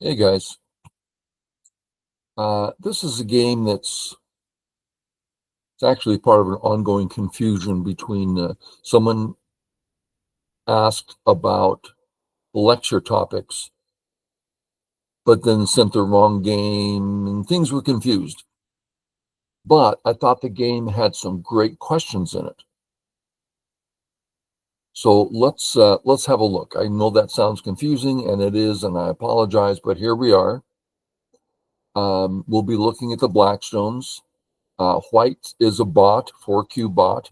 Hey guys, this is a game it's actually part of an ongoing confusion between someone asked about lecture topics, but then sent the wrong game and things were confused. But I thought the game had some great questions in it. So let's have a look. I know that sounds confusing, and it is, and I apologize, but here we are. We'll be looking at the Blackstones. White is a bot, 4Q bot.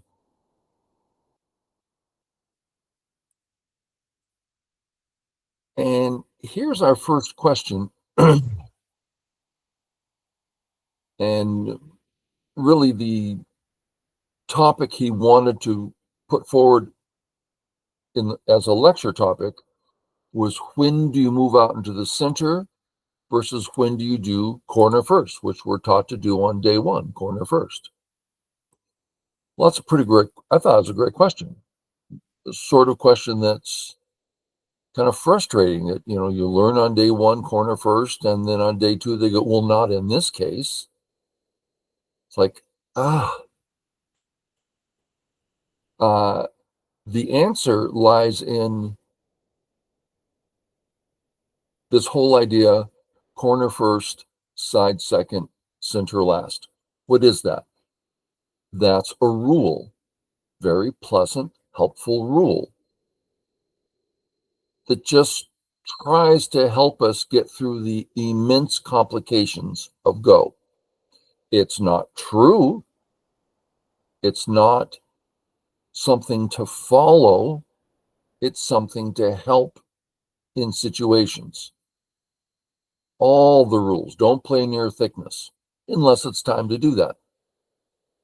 And here's our first question. And really, the topic he wanted to put forward as a lecture topic was when do you move out into the center versus when do you do corner first, which we're taught to do on day one, corner first. Well, that's a pretty great, I thought it was a great question. The sort of question that's kind of frustrating that, you learn on day one, corner first, and then on day two, they go, well, not in this case. It's like, ah, uh, the answer lies in this whole idea corner first, side second, center last. What is that? That's a rule, very pleasant, helpful rule that just tries to help us get through the immense complications of Go. It's not true. It's not something to follow. It's something to help in situations. All the rules. Don't play near thickness unless it's time to do that.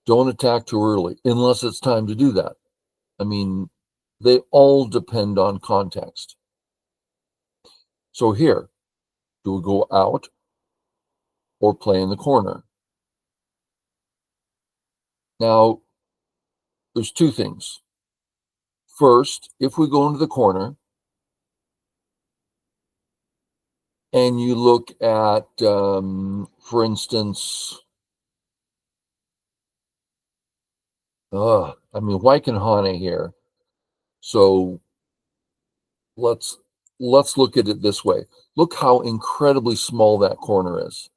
Don't attack too early unless it's time to do that. I mean, they all depend on context. So here, do we go out or play in the corner? Now, there's two things. First, if we go into the corner and you look at, for instance, White and Hane here. So let's look at it this way. Look how incredibly small that corner is.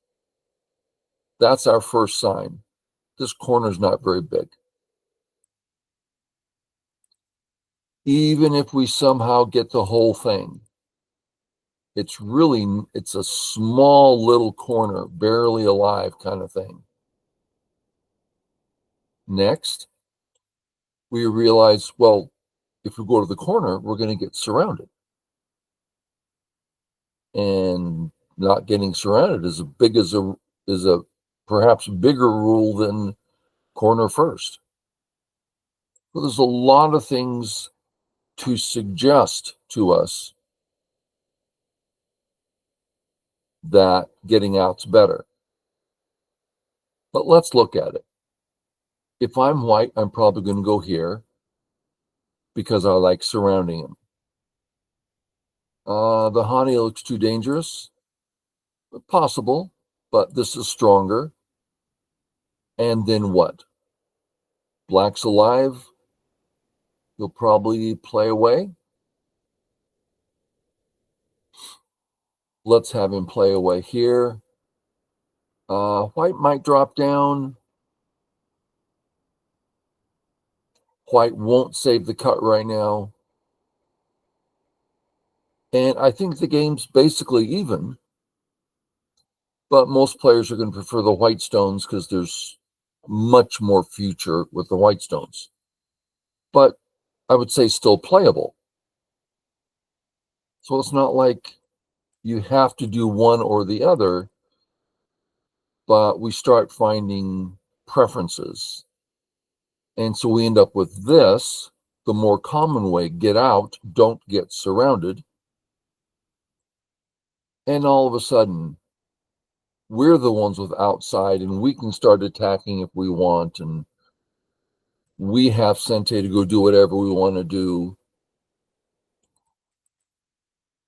That's our first sign. This corner is not very big. Even if we somehow get the whole thing, it's a small little corner, barely alive kind of thing. Next, we realize, well, if we go to the corner, we're going to get surrounded. And not getting surrounded is a perhaps bigger rule than corner first. Well, there's a lot of things to suggest to us that getting out's better. But let's look at it. If I'm White, I'm probably going to go here because I like surrounding him. The Hani looks too dangerous. Possible, but this is stronger. And then what? Black's alive. He'll probably play away. Let's have him play away here. White might drop down. White won't save the cut right now. And I think the game's basically even. But most players are going to prefer the white stones because there's much more future with the white stones. But I would say still playable. So it's not like you have to do one or the other, but we start finding preferences. And so we end up with this, the more common way, get out, don't get surrounded. And all of a sudden, we're the ones with outside and we can start attacking if we want. And we have Sente to go do whatever we want to do.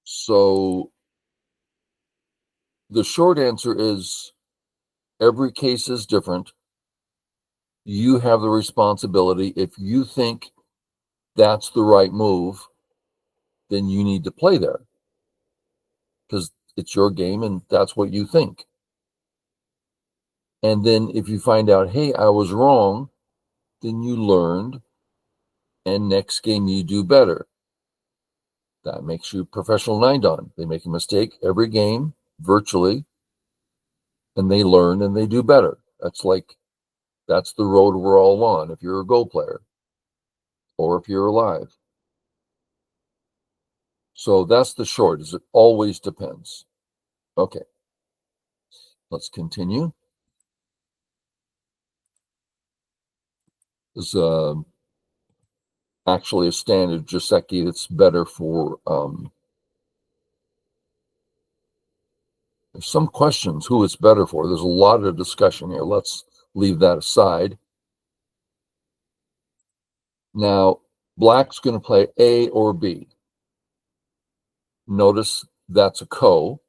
So the short answer is every case is different. You have the responsibility. If you think that's the right move, then you need to play there because it's your game and that's what you think. And then if you find out, hey, I was wrong, then you learned, and next game you do better. That makes you professional nine-dan. They make a mistake every game, virtually, and they learn and they do better. That's the road we're all on if you're a Go player or if you're alive. So that's the short, is it always depends. Okay, let's continue. This is actually a standard Joseki that's better for, there's some questions who it's better for. There's a lot of discussion here. Let's leave that aside. Now, black's going to play A or B. Notice that's a ko.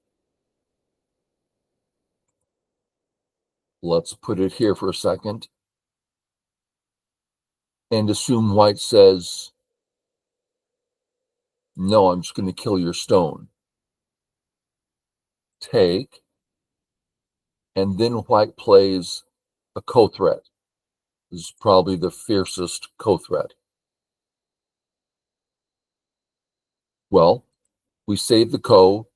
Let's put it here for a second and assume white says, no, I'm just going to kill your stone. Take, and then white plays a ko threat. This is probably the fiercest ko threat. Well, we save the ko,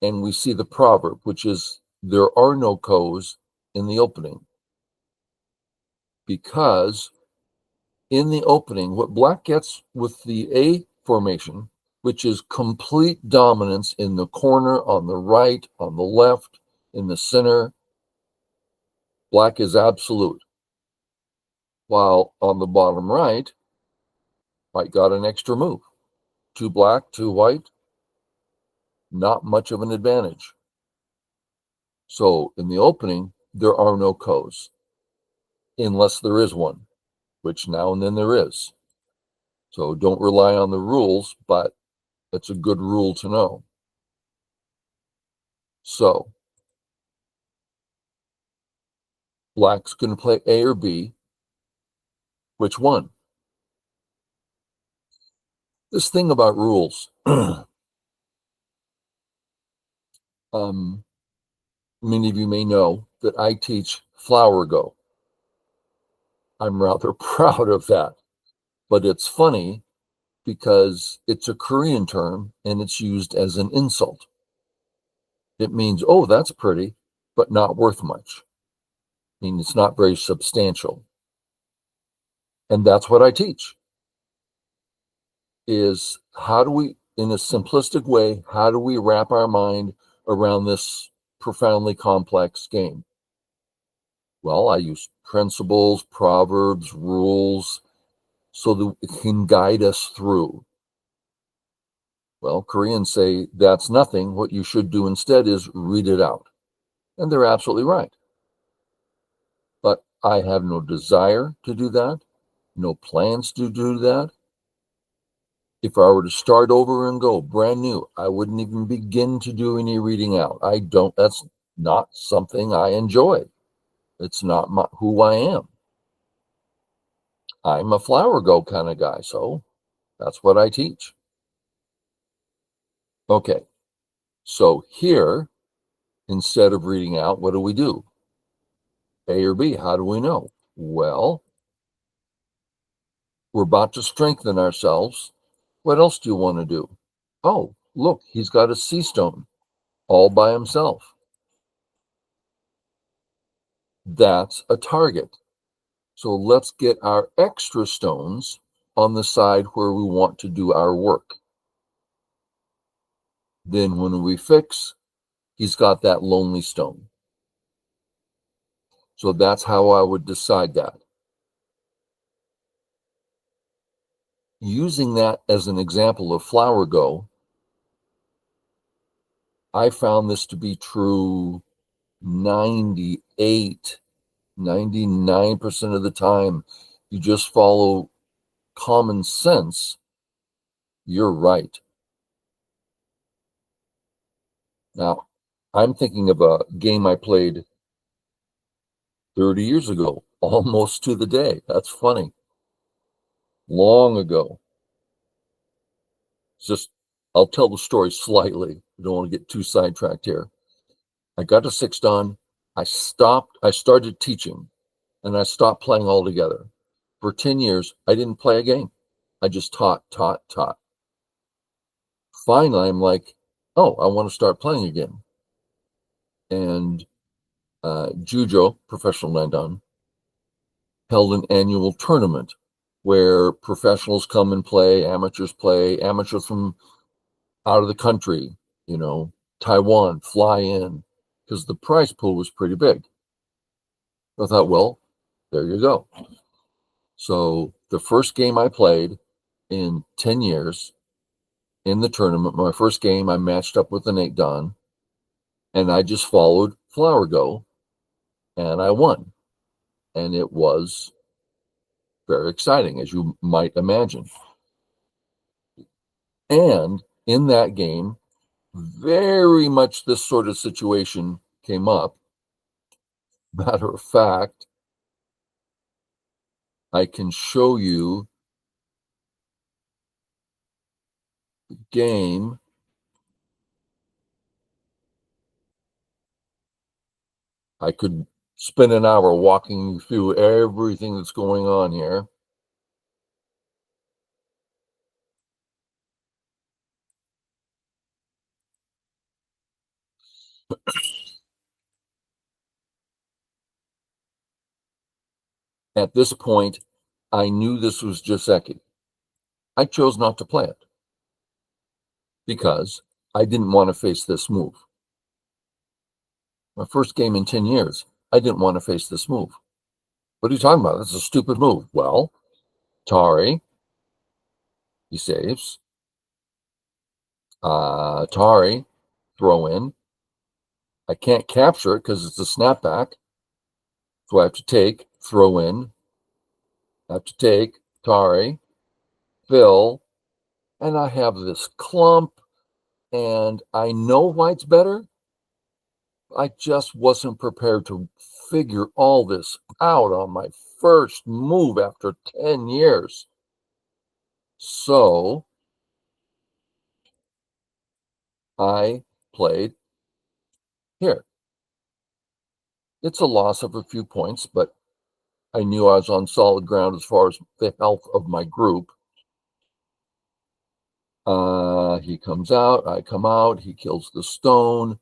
and we see the proverb, which is there are no ko's in the opening. Because in the opening, what black gets with the A formation, which is complete dominance in the corner, on the right, on the left, in the center, black is absolute. While on the bottom right, white got an extra move. 2 black, 2 white, not much of an advantage. So in the opening, there are no ko's, unless there is one, which now and then there is. So don't rely on the rules, but it's a good rule to know. So black's going to play A or B. Which one? This thing about rules. Many of you may know that I teach flower go. I'm rather proud of that. But it's funny because it's a Korean term and it's used as an insult. It means, oh, that's pretty, but not worth much. I mean, it's not very substantial. And that's what I teach, is how do we, in a simplistic way, how do we wrap our mind around this profoundly complex game? Well, I use principles, proverbs, rules, so that it can guide us through. Well, Koreans say that's nothing. What you should do instead is read it out. And they're absolutely right. But I have no desire to do that, no plans to do that. If I were to start over and go brand new, I wouldn't even begin to do any reading out. That's not something I enjoy. It's not who I am. I'm a flower go kind of guy, so that's what I teach. Okay, so here, instead of reading out, what do? A or B, how do we know? Well, we're about to strengthen ourselves. What else do you want to do? Oh, look, he's got a sea stone all by himself. That's a target. So let's get our extra stones on the side where we want to do our work. Then when we fix, he's got that lonely stone. So that's how I would decide that. Using that as an example of flower go, I found this to be true 98, 99% of the time. You just follow common sense, you're right. Now, I'm thinking of a game I played 30 years ago, almost to the day. That's funny. Long ago. It's just, I'll tell the story slightly. I don't want to get too sidetracked here. I got a 6 done. I started teaching and I stopped playing altogether. For 10 years, I didn't play a game. I just taught. Finally, I'm like, oh, I want to start playing again. And Jujo, Professional Nandan, held an annual tournament where professionals come and play, amateurs from out of the country, you know, Taiwan, fly in, because the prize pool was pretty big. I thought, well, there you go. So the first game I played in 10 years in the tournament, my first game, I matched up with an 8 Dan, and I just followed Flower Go, and I won. And it was very exciting, as you might imagine. And in that game, very much this sort of situation came up. Matter of fact, I can show you the game. I could spend an hour walking you through everything that's going on here. At this point, I knew this was Joseki. I chose not to play it because I didn't want to face this move. My first game in 10 years, I didn't want to face this move. What are you talking about? That's a stupid move. Well, Tari, he saves. Tari, throw in. I can't capture it because it's a snapback. So I have to take, throw in. I have to take, Tari, fill, and I have this clump, and I know white's better. I just wasn't prepared to figure all this out on my first move after 10 years. So I played here. It's a loss of a few points, but I knew I was on solid ground as far as the health of my group. He comes out, I come out, he kills the stone.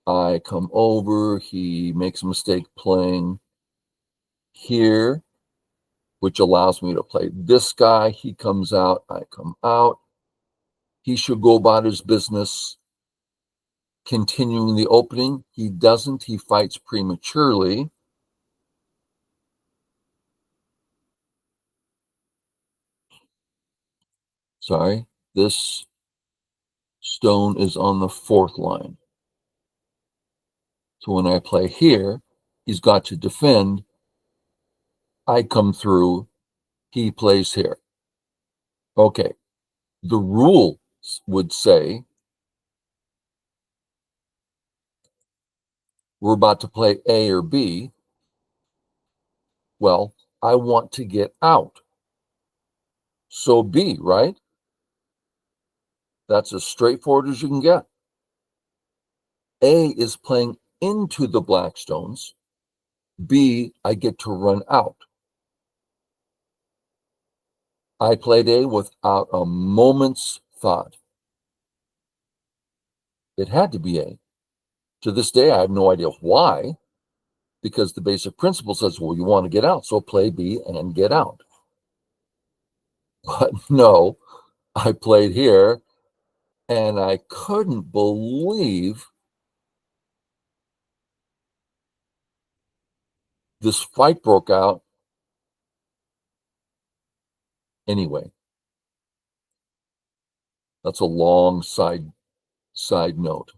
I come over, he makes a mistake playing here, which allows me to play this guy. He comes out, I come out. He should go about his business continuing the opening. He doesn't, he fights prematurely. Sorry, this stone is on the 4th line. So when I play here, he's got to defend. I come through, he plays here. Okay, the rules would say we're about to play A or B. Well, I want to get out. So B, right? That's as straightforward as you can get. A is playing into the black stones. B, I get to run out. I played A without a moment's thought. It had to be A. To this day, I have no idea why, because the basic principle says, well, you want to get out, so play B and get out. But no, I played here, and I couldn't believe this fight broke out. Anyway, that's a long side note.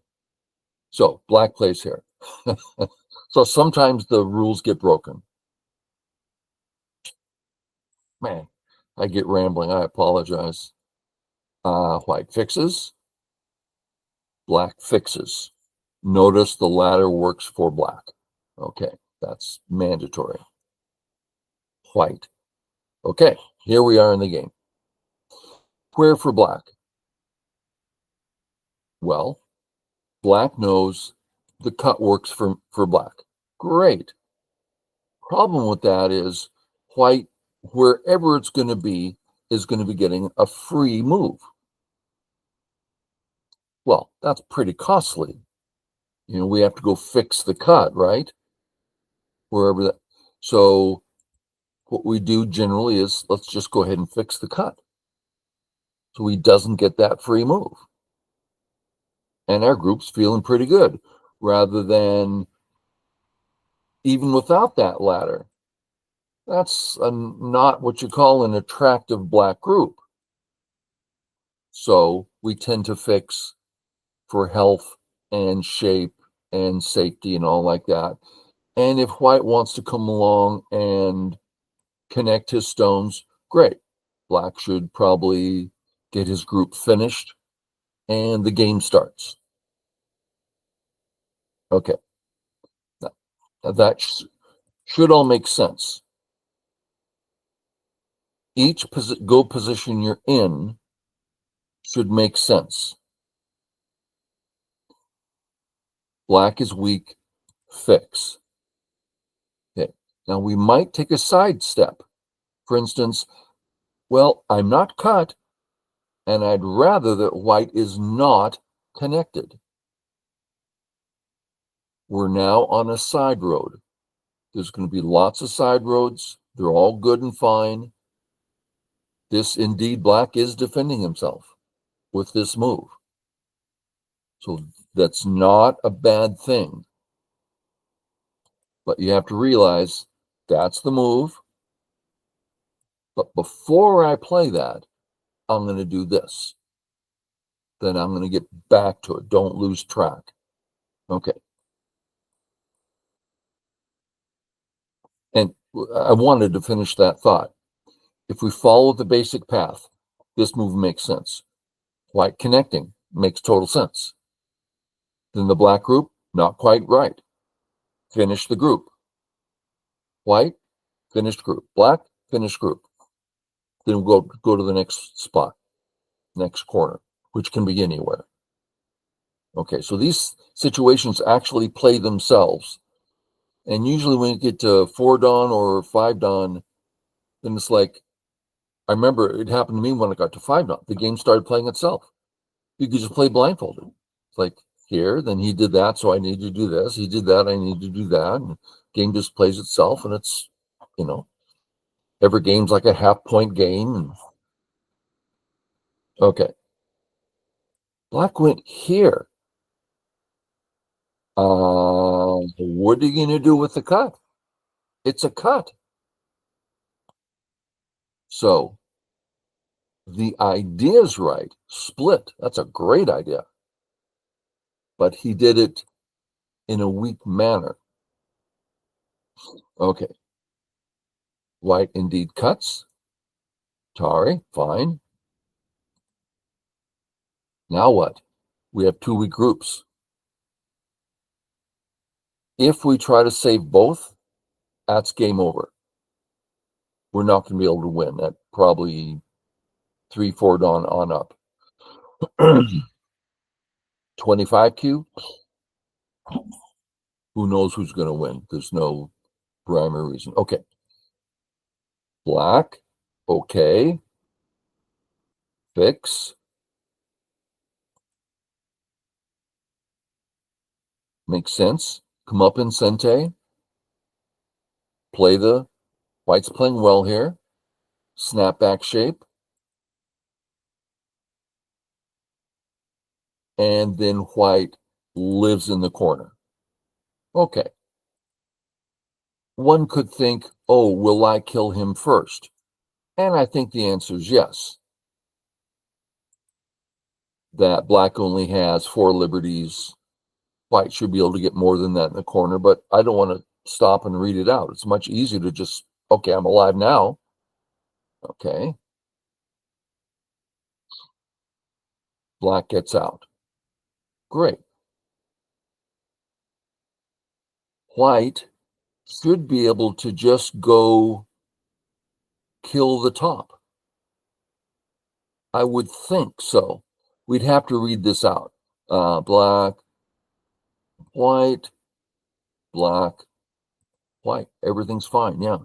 So black plays here. So sometimes the rules get broken. Man, I get rambling. I apologize. White fixes. Black fixes. Notice the ladder works for black. Okay, that's mandatory. White. Okay, here we are in the game. Where for black? Well, black knows the cut works for black. Great. Problem with that is white, wherever it's going to be, is going to be getting a free move. Well, that's pretty costly. You know, we have to go fix the cut, right? Wherever that. So what we do generally is let's just go ahead and fix the cut. So he doesn't get that free move. And our group's feeling pretty good, rather than even without that ladder. That's not what you call an attractive black group. So we tend to fix for health and shape and safety and all like that. And if white wants to come along and connect his stones, great. Black should probably get his group finished and the game starts. Okay, that should all make sense. Each go position you're in should make sense. Black is weak, fix. Okay, now we might take a side step. For instance, well, I'm not cut, and I'd rather that white is not connected. We're now on a side road. There's going to be lots of side roads. They're all good and fine. This, indeed, black is defending himself with this move. So that's not a bad thing. But you have to realize that's the move. But before I play that, I'm going to do this. Then I'm going to get back to it. Don't lose track. Okay. And I wanted to finish that thought. If we follow the basic path, this move makes sense. White connecting makes total sense. Then the black group, not quite right. Finish the group. White, finished group. Black, finished group. Then we'll go to the next spot, next corner, which can be anywhere. Okay, so these situations actually play themselves. And usually when you get to 4 dawn or 5 dawn, then it's like, I remember it happened to me when I got to 5 dawn. The game started playing itself. You could just play blindfolded. It's like, here, then he did that, so I need to do this. He did that, I need to do that. And the game just plays itself, and it's, you know, every game's like a half-point game. And, okay. Black went here. What are you going to do with the cut? It's a cut. So the idea is right. Split. That's a great idea. But he did it in a weak manner. Okay. White indeed cuts. Tari, fine. Now what? We have 2 weak groups. If we try to save both, that's game over. We're not going to be able to win at probably 3, 4 dawn on up. 25Q, who knows who's going to win? There's no rhyme or reason. Okay. Black, okay. Fix. Makes sense. Come up in Sente. Play the white's playing well here. Snapback shape. And then white lives in the corner. Okay. One could think, oh, will I kill him first? And I think the answer is yes. That black only has 4 liberties. White should be able to get more than that in the corner, but I don't want to stop and read it out. It's much easier to just, okay, I'm alive now. Okay. Black gets out. Great. white should be able to just go kill the top. I would think so. We'd have to read this out. Black, white, black, white. Everything's fine, yeah.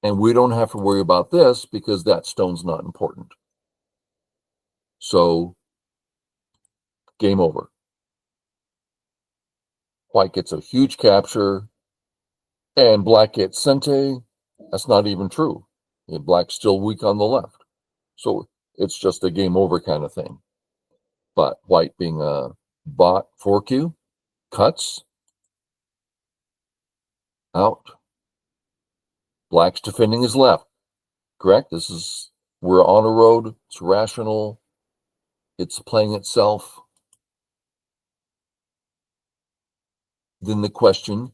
And we don't have to worry about this because that stone's not important. So, game over. White gets a huge capture, and black gets sente. That's not even true. Black's still weak on the left. So it's just a game over kind of thing. But white being a bot 4Q, cuts, out. Black's defending his left. Correct? We're on a road. It's rational. It's playing itself. Then the question,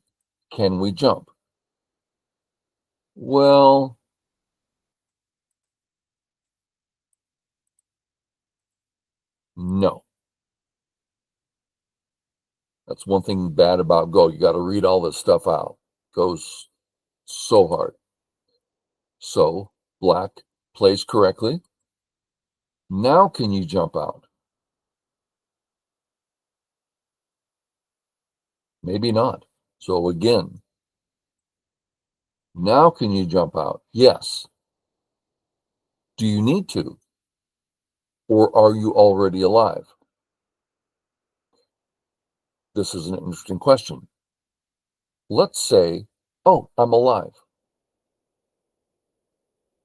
can we jump? Well, no. That's one thing bad about Go. You got to read all this stuff out. Goes so hard. So black plays correctly. Now can you jump out? Maybe not. So again, now can you jump out? Yes. Do you need to? Or are you already alive? This is an interesting question. Let's say, oh, I'm alive.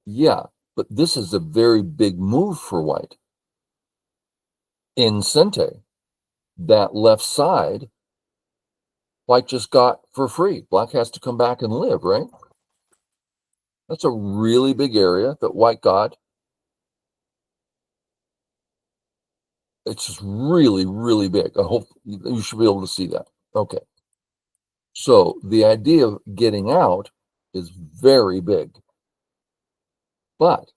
Yeah, but this is a very big move for white. In sente, that left side, white just got for free. Black has to come back and live, right? That's a really big area that white got. It's just really, really big. I hope you should be able to see that. Okay. So the idea of getting out is very big. But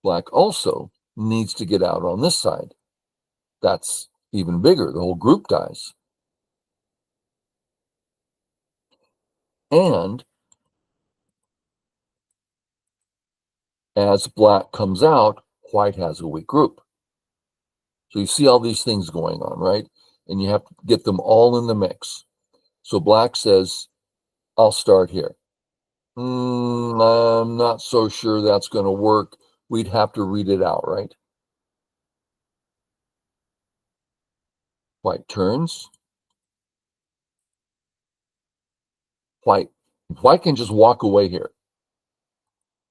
black also needs to get out on this side. That's even bigger. The whole group dies. And as black comes out, white has a weak group. So you see all these things going on, right? And you have to get them all in the mix. So black says, I'll start here. I'm not so sure that's going to work. We'd have to read it out, right? White turns. White can just walk away here.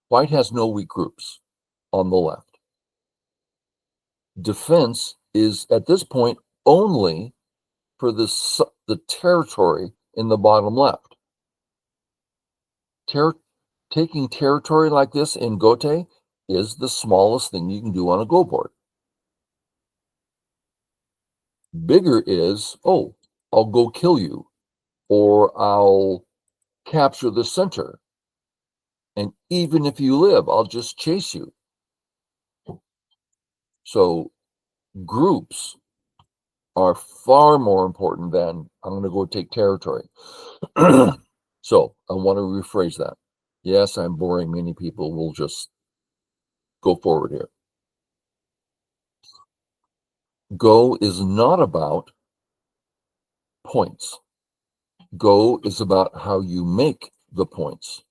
White has no weak groups on the left. Defense is at this point only for the territory in the bottom left. Taking territory like this in Gote is the smallest thing you can do on a Go board. Bigger is, oh, I'll go kill you, or I'll capture the center. And even if you live, I'll just chase you. So groups are far more important than I'm going to go take territory. So I want to rephrase that. Yes, I'm boring many people. We'll just go forward here. Go is not about points. Go is about how you make the points.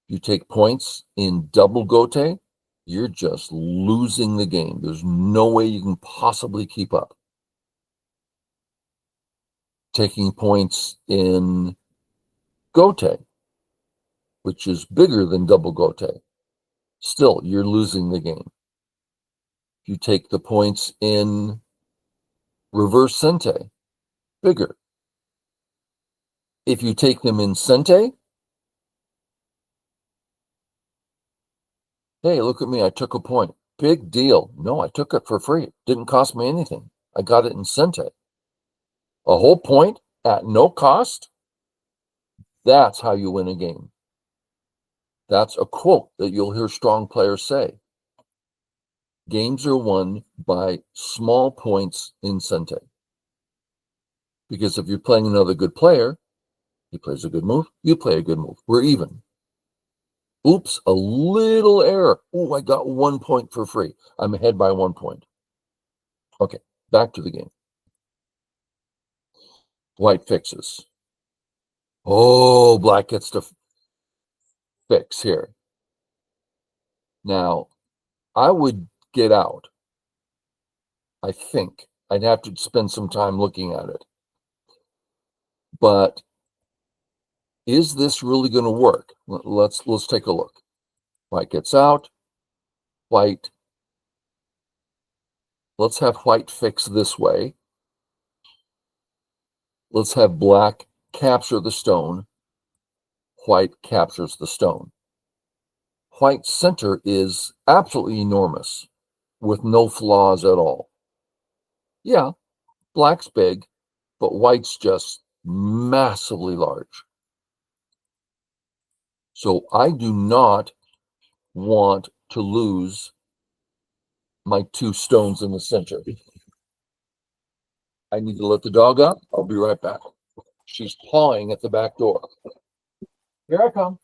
You take points in double Gote, you're just losing the game. There's no way you can possibly keep up. Taking points in Gote, which is bigger than double Gote, still, you're losing the game. You take the points in reverse sente, bigger. If you take them in sente, hey, look at me, I took a point. Big deal. No, I took it for free. It didn't cost me anything. I got it in sente. A whole point at no cost? That's how you win a game. That's a quote that you'll hear strong players say. Games are won by small points in sente. Because if you're playing another good player, he plays a good move, you play a good move. We're even. Oops, a little error. Oh, I got 1 point for free. I'm ahead by 1 point. Okay, back to the game. White fixes. Oh, black gets to fix here. Now, I would get out. I think. I'd have to spend some time looking at it. But is this really going to work? Let's take a look. White gets out. White. Let's have white fix this way. Let's have black capture the stone. White captures the stone. White's center is absolutely enormous with no flaws at all. Yeah, black's big, but white's just massively large. So I do not want to lose my 2 stones in the center. I need to let the dog out. I'll be right back. She's pawing at the back door. Here I come.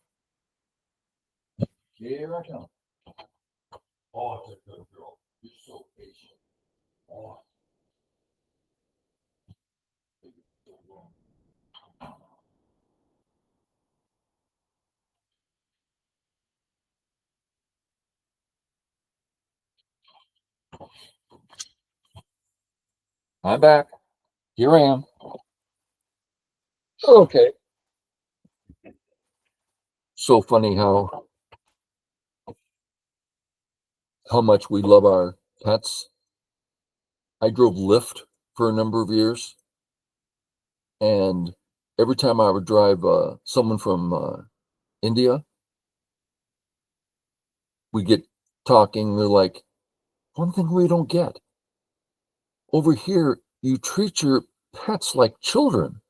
Here I come. Oh, it's a good girl. You're so patient. Oh. I'm back. Here I am. Okay. So funny how much we love our pets. I drove Lyft for a number of years, and every time I would drive someone from India, we get talking. They're like, one thing we don't get over here, you treat your pets like children,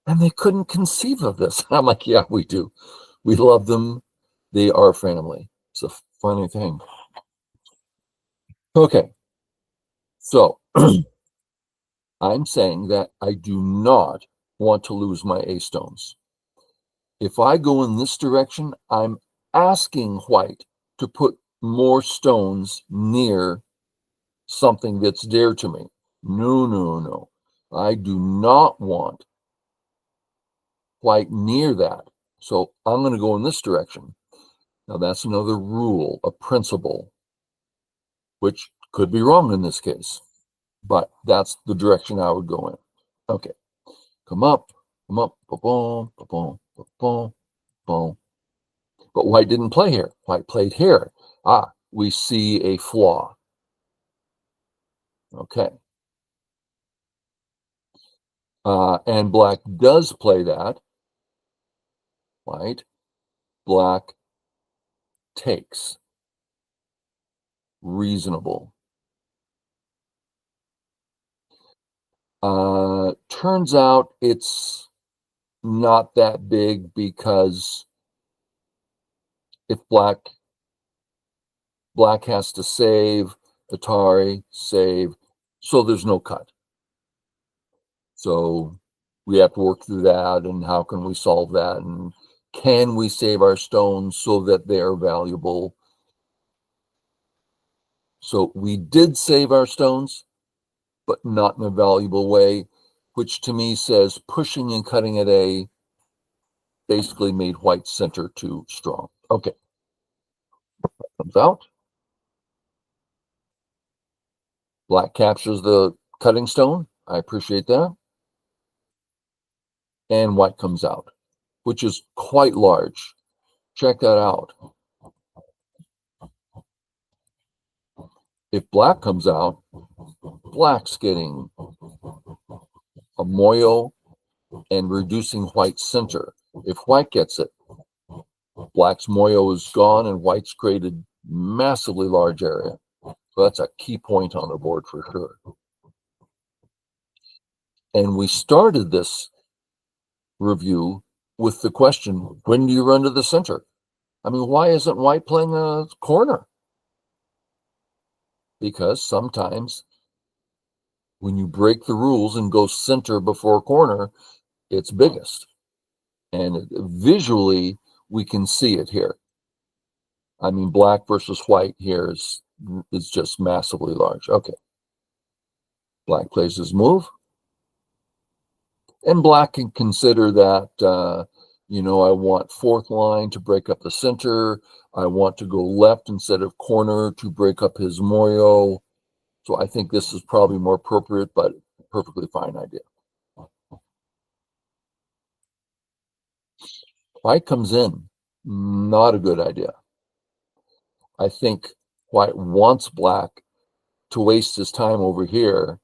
and they couldn't conceive of this. I'm like, yeah, we do. We love them. They are family. It's a funny thing. Okay, so I'm saying that I do not want to lose my A stones. If I go in this direction, I'm asking white to put more stones near something that's dear to me. No, no, no. I do not want white near that. So I'm going to go in this direction. Now that's another rule, a principle, which could be wrong in this case, but that's the direction I would go in. Okay, come up, boom, boom, boom, boom, boom. But white didn't play here. White played here. Ah, we see a flaw. Okay. And black does play that. White, black takes. Reasonable. Turns out it's not that big because if black has to save, Atari, save, so there's no cut. So we have to work through that, and how can we solve that, and can we save our stones so that they are valuable? So we did save our stones, but not in a valuable way, which to me says pushing and cutting at A basically made white's center too strong. Okay, comes out. Black captures the cutting stone. I appreciate that. And white comes out, which is quite large. Check that out. If black comes out, black's getting a moyo and reducing white's center. If white gets it, black's moyo is gone and white's created massively large area. So that's a key point on the board for sure. And we started this review with the question, when do you run to the center? I mean, why isn't white playing a corner? Because sometimes When you break the rules and go center before corner, it's biggest. And visually, we can see it here. I mean, black versus white here is just massively large. Okay. Black plays his move. And black can consider that, I want fourth line to break up the center. I want to go left instead of corner to break up his moyo. So I think this is probably more appropriate, but perfectly fine idea. White comes in, not a good idea. I think white wants black to waste his time over here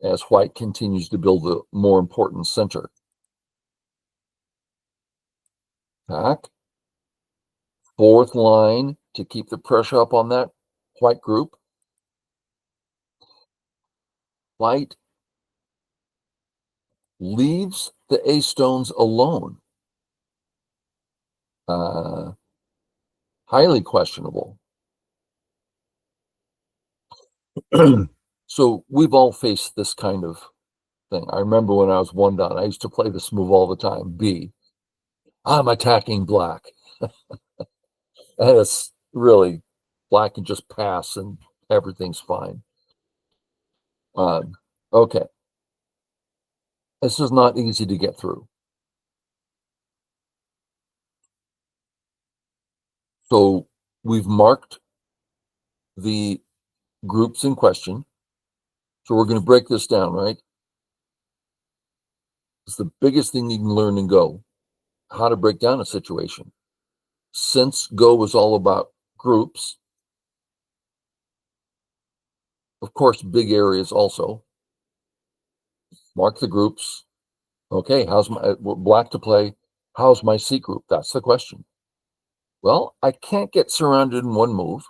as white continues to build a more important center. Back. Fourth line to keep the pressure up on that white group. White leaves the ace stones alone. Highly questionable. So we've all faced this kind of thing. I remember when I was one down, I used to play this move all the time, B. I'm attacking black. And it's really, black can just pass and everything's fine. Okay. This is not easy to get through. So we've marked the groups in question. So we're going to break this down, right? It's the biggest thing you can learn in Go, how to break down a situation. Since Go was all about groups, of course, big areas also. Mark the groups. Okay, how's my black to play? How's my C group? That's the question. Well, I can't get surrounded in one move.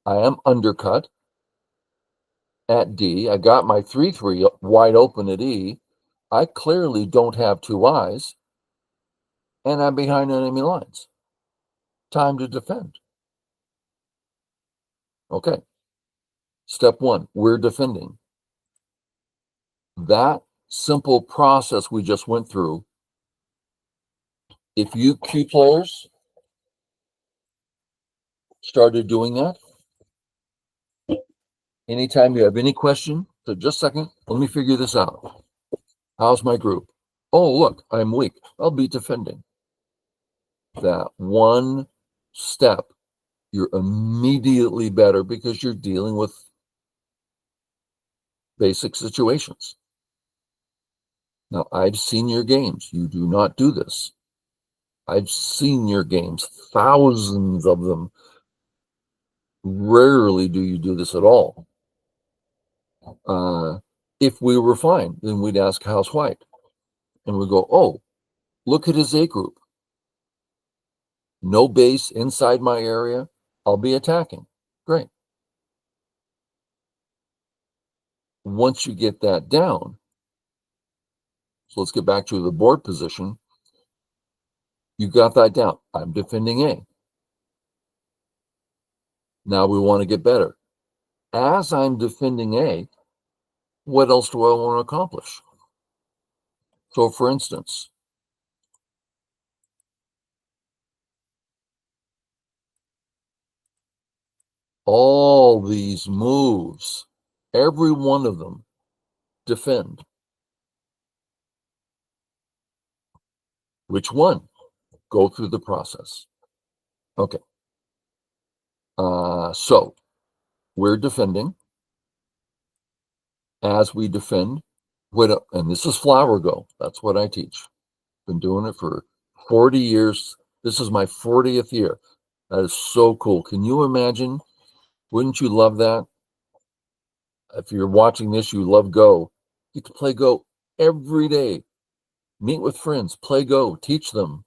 I am undercut at D. I got my 3-3 wide open at E. I clearly don't have two eyes, and I'm behind enemy lines. Time to defend. Okay. Step one, we're defending. That simple process we just went through, if you Q players started doing that, anytime you have any question, so just a second, let me figure this out. How's my group? Oh, look, I'm weak. I'll be defending. That one step, you're immediately better because you're dealing with basic situations. Now, I've seen your games. You do not do this. I've seen your games, thousands of them. Rarely do you do this at all. If we were fine, then we'd ask how's white? And we go, oh, look at his A group. No base inside my area. I'll be attacking. Great. Once you get that down, so let's get back to the board position. You got that down. I'm defending A. Now we want to get better. As I'm defending A, what else do I want to accomplish? So for instance, all these moves, every one of them, defend. Which one? Go through the process. Okay. So we're defending. As we defend, and this is flower go. That's what I teach. Been doing it for 40 years. This is my 40th year. That is so cool. Can you imagine? Wouldn't you love that? If you're watching this, you love Go. You get to play Go every day. Meet with friends, play Go, teach them,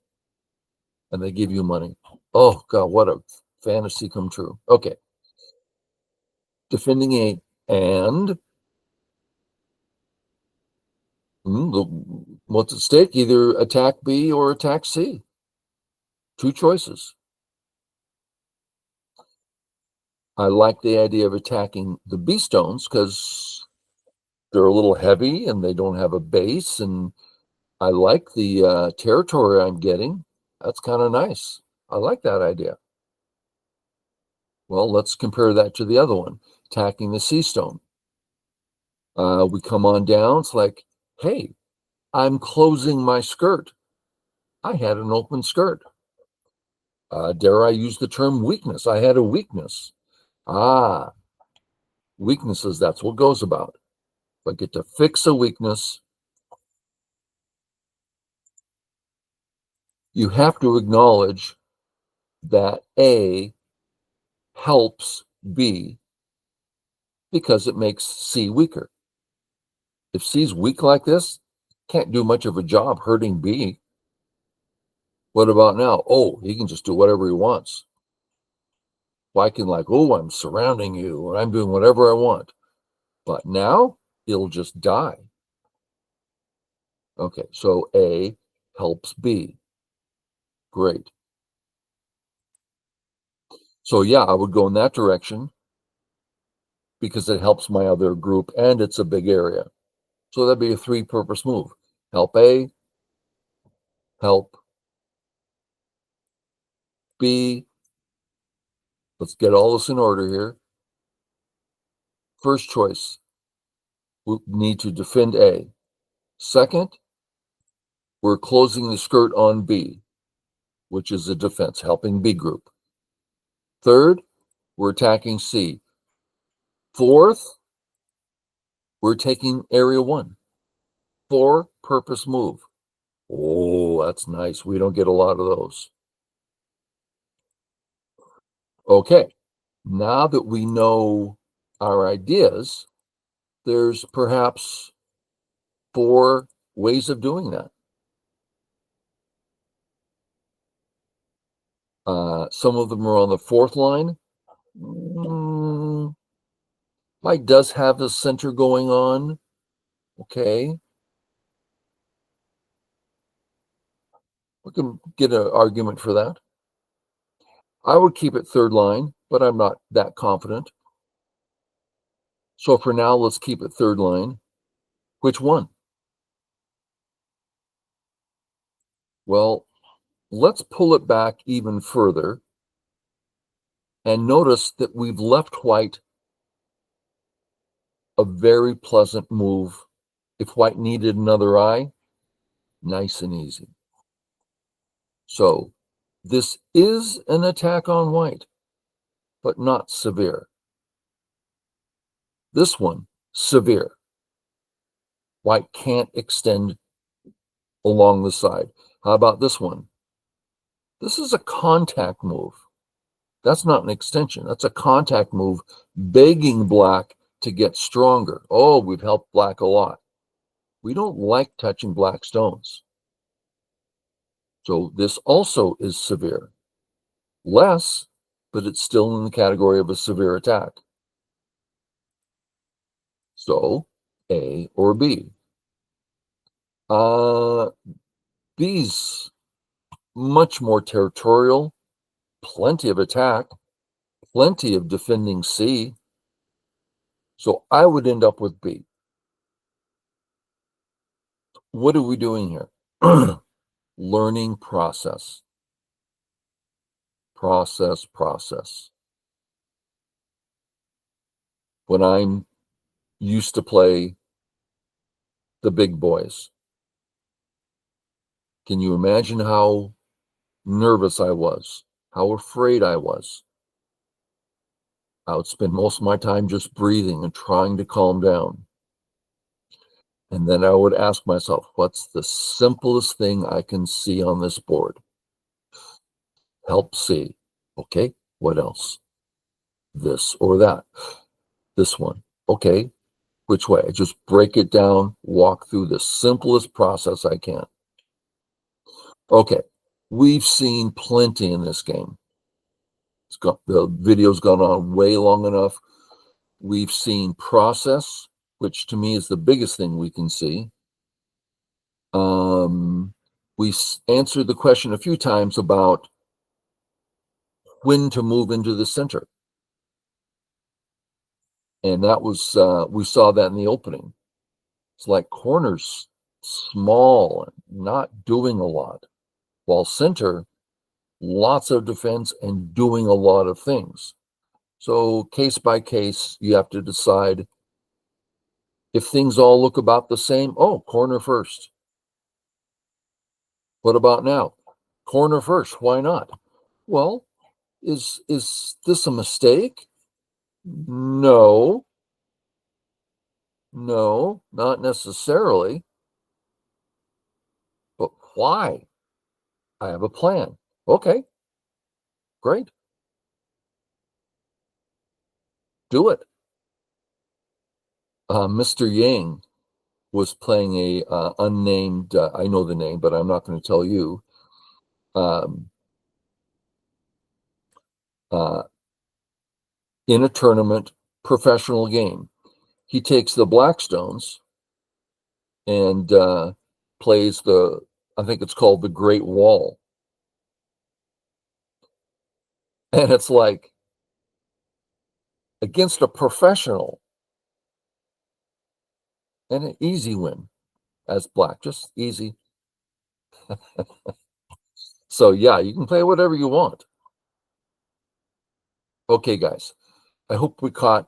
and they give you money. Oh, God, what a fantasy come true. Okay. Defending A and what's at stake? Either attack B or attack C. Two choices. I like the idea of attacking the B stones because They're a little heavy and they don't have a base, and I like the territory I'm getting. That's kind of nice. I like that idea. Well, let's compare that to the other one, attacking the sea stone. We come on down. It's like, hey, I'm closing my skirt. I had an open skirt. Dare I use the term weakness? I had a weakness. Ah, weaknesses, that's what goes about. If I get to fix a weakness, you have to acknowledge that A helps B because it makes C weaker. If C's weak like this, can't do much of a job hurting B. What about now? Oh, he can just do whatever he wants. Well, I can like, oh, I'm surrounding you, and I'm doing whatever I want. But now, it'll just die. Okay, so A helps B. Great. So yeah, I would go in that direction because it helps my other group and it's a big area. So that'd be a three-purpose move. Help A, help B. Let's get all this in order here. First choice, we need to defend A. Second, we're closing the skirt on B, which is a defense, helping B group. Third, we're attacking C. Fourth, we're taking area 1. Four-purpose move. Oh, that's nice. We don't get a lot of those. Okay, now that we know our ideas, there's perhaps 4 ways of doing that. Some of them are on the 4th line. Mike does have the center going on. Okay. We can get an argument for that. I would keep it 3rd line, but I'm not that confident. So for now, let's keep it 3rd line. Which one? Well, let's pull it back even further and notice that we've left white a very pleasant move. If white needed another eye, nice and easy. So this is an attack on white, but not severe. This one, severe. White can't extend along the side. How about this one? This is a contact move. That's not an extension. That's a contact move, begging black to get stronger. Oh, we've helped black a lot. We don't like touching black stones. So this also is severe. Less, but it's still in the category of a severe attack. So, A or B. B's much more territorial, plenty of attack, plenty of defending C. So I would end up with B. What are we doing here? Learning process. Process. When I'm used to play the big boys, can you imagine how nervous I was, how afraid I was? I would spend most of my time just breathing and trying to calm down. And then I would ask myself, what's the simplest thing I can see on this board? Help see. Okay, what else? This or that. This one. Okay, which way? I just break it down, walk through the simplest process I can. Okay, we've seen plenty in this game. The video's gone on way long enough. We've seen process, which to me is the biggest thing we can see. We answered the question a few times about when to move into the center. And that was, we saw that in the opening. It's like corner's small and not doing a lot, while center, lots of defense and doing a lot of things. So case by case, you have to decide if things all look about the same. Oh, corner first. What about now? Corner first. Why not? Well, is this a mistake? No, not necessarily. But why? I have a plan. Okay, great. Do it. Mr. Yang was playing a unnamed, I know the name, but I'm not going to tell you, um, uh, in a tournament professional game. He takes the Blackstones and plays I think it's called the Great Wall. And it's like, against a professional, and an easy win as black, just easy. So yeah, you can play whatever you want. Okay, guys, I hope we caught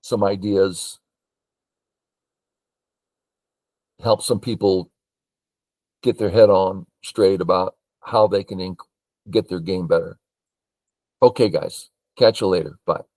some ideas, help some people get their head on straight about how they can get their game better. Okay, guys, catch you later. Bye.